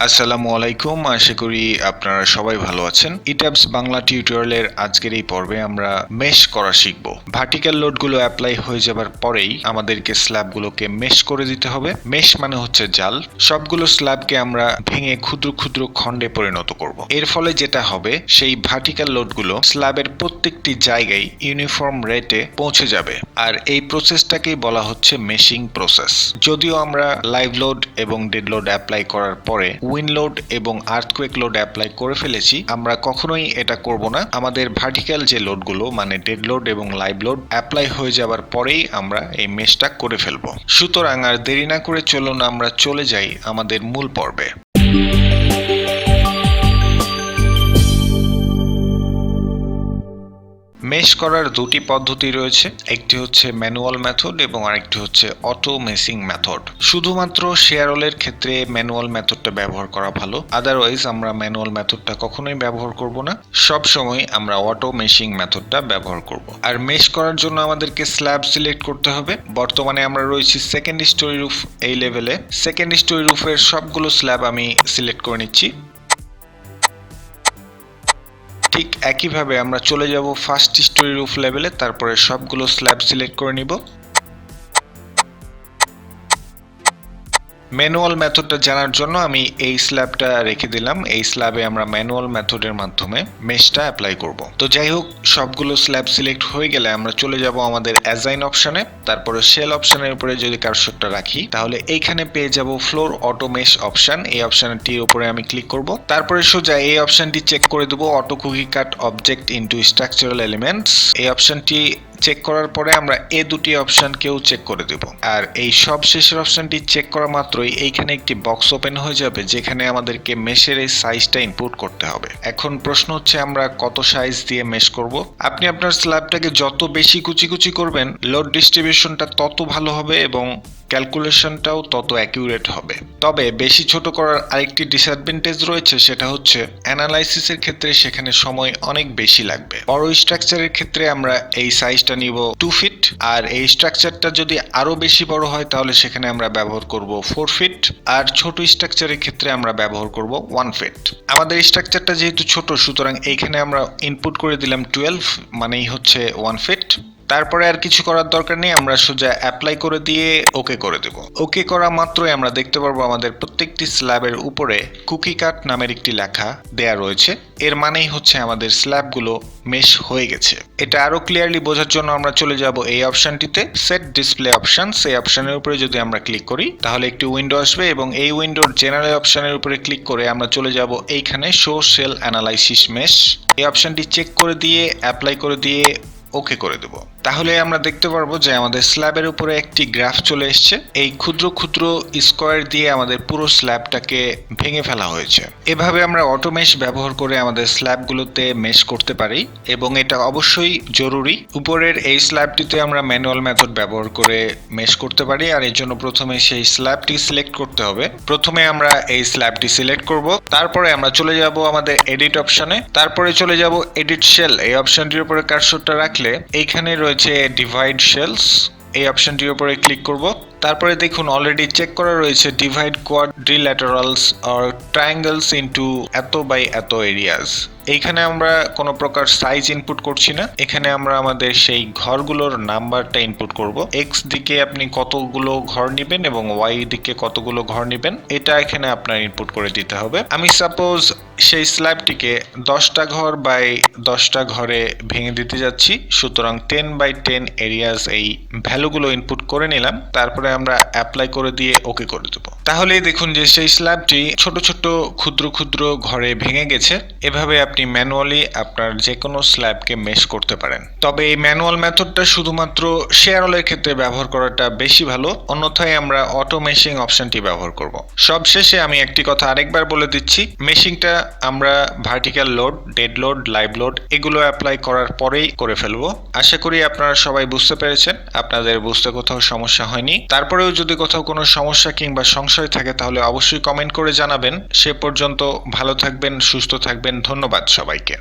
আসসালামু আলাইকুম, আশা করি আপনারা সবাই ভালো আছেন। ইটাবস বাংলা টিউটোরিয়ালের আজকের এই পর্বে আমরা মেশ করা শিখব। ভার্টিক্যাল লোডগুলো অ্যাপ্লাই হয়ে যাবার পরেই আমাদেরকে স্ল্যাবগুলোকে মেশ করে দিতে হবে। মেশ মানে হচ্ছে জাল। সবগুলো স্ল্যাবকে আমরা ভেঙে ক্ষুদ্র ক্ষুদ্র খণ্ডে পরিণত করব। এর ফলে যেটা হবে, সেই ভার্টিক্যাল লোডগুলো স্ল্যাবের প্রত্যেকটি জায়গায় ইউনিফর্ম রেটে পৌঁছে যাবে। আর এই প্রসেসটাকেই বলা হচ্ছে মেশিং প্রসেস। যদিও আমরা লাইভ লোড এবং ডেড লোড অ্যাপ্লাই করার পরে উইন্ড লোড এবং আর্থকুয়েক লোড অ্যাপ্লাই করে ফেলেছি, আমরা কখনোই এটা করব না। আমাদের ভার্টিক্যাল যে লোডগুলো মানে ডেড লোড এবং লাইভ লোড অ্যাপ্লাই হয়ে যাবার পরেই আমরা এই মেশটা করে ফেলবো। সুতরাং আর দেরি না করে চলুন আমরা চলে যাই আমাদের মূল পর্বে। মেশ করার দুটি পদ্ধতি রয়েছে, একটি হচ্ছে ম্যানুয়াল মেথড এবং আরেকটি হচ্ছে অটো মেশিং মেথড। শুধুমাত্র শেয়ার অয়েলের ক্ষেত্রে ম্যানুয়াল মেথডটা ব্যবহার করা ভালো, আদারওয়াইজ আমরা ম্যানুয়াল মেথডটা কখনোই ব্যবহার করব না। সব সময় আমরা অটো মেশিং মেথডটা ব্যবহার করব। আর মেশ করার জন্য আমাদেরকে স্ল্যাব সিলেক্ট করতে হবে। বর্তমানে আমরা রয়েছি সেকেন্ড স্টোরি রুফ এই লেভেলে। সেকেন্ড স্টোরি রুফের সবগুলো স্ল্যাব আমি সিলেক্ট করে নিচ্ছি। ঠিক একইভাবে আমরা চলে যাব ফার্স্ট স্টোরি রুফ লেভেলে, তারপরে সবগুলো স্ল্যাব সিলেক্ট করে নিব। ম্যানুয়াল মেথডটা জানার জন্য আমি এই স্ল্যাবটা রেখে দিলাম। এই স্ল্যাবে আমরা ম্যানুয়াল মেথডের মাধ্যমে মেশটা অ্যাপ্লাই করব। তো যাই হোক, সবগুলো স্ল্যাব সিলেক্ট হয়ে গেলে আমরা চলে যাব আমাদের অ্যাসাইন অপশনে। তারপরে শেল অপশনের উপরে যদি কার্সরটা রাখি, তাহলে এইখানে পেয়ে যাব ফ্লোর অটো মেশ অপশন। এই অপশনটির উপরে আমি ক্লিক করব। তারপরে সোজা এই অপশনটি চেক করে দেবো, অটো কুকি কাট অবজেক্ট ইনটু স্ট্রাকচারাল এলিমেন্টস। এই অপশনটি চেক করার পরে আমরা এই দুটি অপশনকেও চেক করে দেব। আর এই সব শেষের অপশনটি চেক করা মাত্রই এইখানে একটি বক্স ওপেন হয়ে যাবে, যেখানে আমাদেরকে মেশের এই সাইজটা ইনপুট করতে হবে। এখন প্রশ্ন হচ্ছে আমরা কত সাইজ দিয়ে মেশ করব। আপনি আপনার স্ল্যাবটাকে যত বেশি কুচি কুচি করবেন, লোড ডিস্ট্রিবিউশনটা তত ভালো হবে এবং ক্যালকুলেশনটাও তত অ্যাকিউরেট হবে। তবে বেশি ছোট করার আরেকটি ডিসঅ্যাডভান্টেজ রয়েছে, সেটা হচ্ছে অ্যানালাইসিসের ক্ষেত্রে সেখানে সময় অনেক বেশি লাগবে। বড় স্ট্রাকচারের ক্ষেত্রে আমরা এই সাইজটা নিব 2 ফিট, আর এই স্ট্রাকচারটা যদি আরো বেশি বড় হয় তাহলে সেখানে আমরা ব্যবহার করব 4 ফিট, আর ছোট স্ট্রাকচারের ক্ষেত্রে আমরা ব্যবহার করব 1 ফিট। আমাদের স্ট্রাকচারটা যেহেতু ছোট, সুতরাং এইখানে আমরা ইনপুট করে দিলাম 12, মানেই হচ্ছে 1 ফিট। তারপরে আর কিছু করার দরকার নেই, আমরা সোজা অ্যাপ্লাই করে দিয়ে ওকে করে দেব। ওকে করা মাত্রই আমরা দেখতে পারবো আমাদের প্রত্যেকটি স্ল্যাবের উপরে কুকি কাট নামের একটি লেখা দেয়া রয়েছে। এর মানেই হচ্ছে আমাদের স্ল্যাবগুলো মেশ হয়ে গেছে। এটা আরো ক্লিয়ারলি বোঝার জন্য আমরা চলে যাব এই অপশনটিতে, সেট ডিসপ্লে অপশনস। এই অপশনের উপরে যদি আমরা ক্লিক করি তাহলে একটি উইন্ডো আসবে এবং এই উইন্ডোর জেনারেল অপশনের উপরে ক্লিক করে আমরা চলে যাব এইখানে শো সেল অ্যানালাইসিস মেশ। এই অপশনটি চেক করে দিয়ে অ্যাপ্লাই করে দিয়ে ওকে করে দেব। তাহলে আমরা দেখতে পারবো যে আমাদের স্ল্যাবের উপরে একটি গ্রাফ চলে এসছে। এই ক্ষুদ্র ক্ষুদ্র স্কোয়ার দিয়ে আমাদের পুরো স্ল্যাবটাকে ভেঙে ফেলা হয়েছে। এভাবে আমরা অটো মেশ ব্যবহার করে আমাদের স্ল্যাবগুলোতে মেশ করতে পারি এবং এটা অবশ্যই জরুরি। উপরের এই স্ল্যাবটিতে আমরা ম্যানুয়াল মেথড ব্যবহার করে মেশ করতে পারি, আর এর জন্য প্রথমে সেই স্ল্যাবটি সিলেক্ট করতে হবে। প্রথমে আমরা এই স্ল্যাবটি সিলেক্ট করব, তারপরে আমরা চলে যাব আমাদের এডিট অপশনে, তারপরে চলে যাব এডিট শেল। এই অপশনটির উপরে কার্সরটা রাখলে এইখানে রয়েছে ডিভাইড শেলস। এই অপশনটির উপরে ক্লিক করব। তারপরে দেখুন অলরেডি চেক করা রয়েছে ডিভাইড কোয়াড্রিল্যাটারালস অর ট্রায়াঙ্গেলস ইনটু এত বাই এত এরিয়াস। এইখানে আমরা কোনো প্রকার সাইজ ইনপুট করছি না, এখানে আমরা আমাদের সেই ঘরগুলোর নাম্বারটা ইনপুট করব। এক্স দিকে আপনি কতগুলো ঘর নেবেন এবং ওয়াই দিকে কতগুলো ঘর নেবেন, এটা এখানে আপনার ইনপুট করে দিতে হবে। আমি সাপোজ সেই স্ল্যাবটিকে 10টা ঘর বাই 10টা ঘরে ভেঙে দিতে যাচ্ছি, সুতরাং 10 বাই 10 এরিয়াস এই ভ্যালুগুলো ইনপুট করে নিলাম। তারপরে আমরা অ্যাপ্লাই করে দিয়ে ওকে করে দেব। তাহলেই দেখুন যে সেই স্ল্যাবটি ছোট ছোট ক্ষুদ্র ক্ষুদ্র ঘরে ভেঙে গেছে। এভাবে আপনি ম্যানুয়ালি আপনার যে কোনো স্ল্যাবকে মেশ করতে পারেন। তবে এই ম্যানুয়াল মেথডটা শুধুমাত্র শেয়ার অয়েলের ক্ষেত্রে ব্যবহার করাটা বেশি ভালো, অন্যথায় আমরা অটো মেশিং অপশনটি ব্যবহার করব। সবশেষে আমি একটি কথা আরেকবার বলে দিচ্ছি, মেশিংটা আমরা vertical load, dead load, live load এগুলো অ্যাপ্লাই করার পরেই করে ফেলবো। আশা করি আপনারা সবাই বুঝতে পেরেছেন। আপনাদের বুঝতে কোথাও সমস্যা হয়নি। তারপরেও যদি কোথাও কোনো সমস্যা কিংবা সংশয় থাকে তাহলে অবশ্যই কমেন্ট করে জানাবেন। সে পর্যন্ত ভালো থাকবেন, সুস্থ থাকবেন। ধন্যবাদ সবাইকে।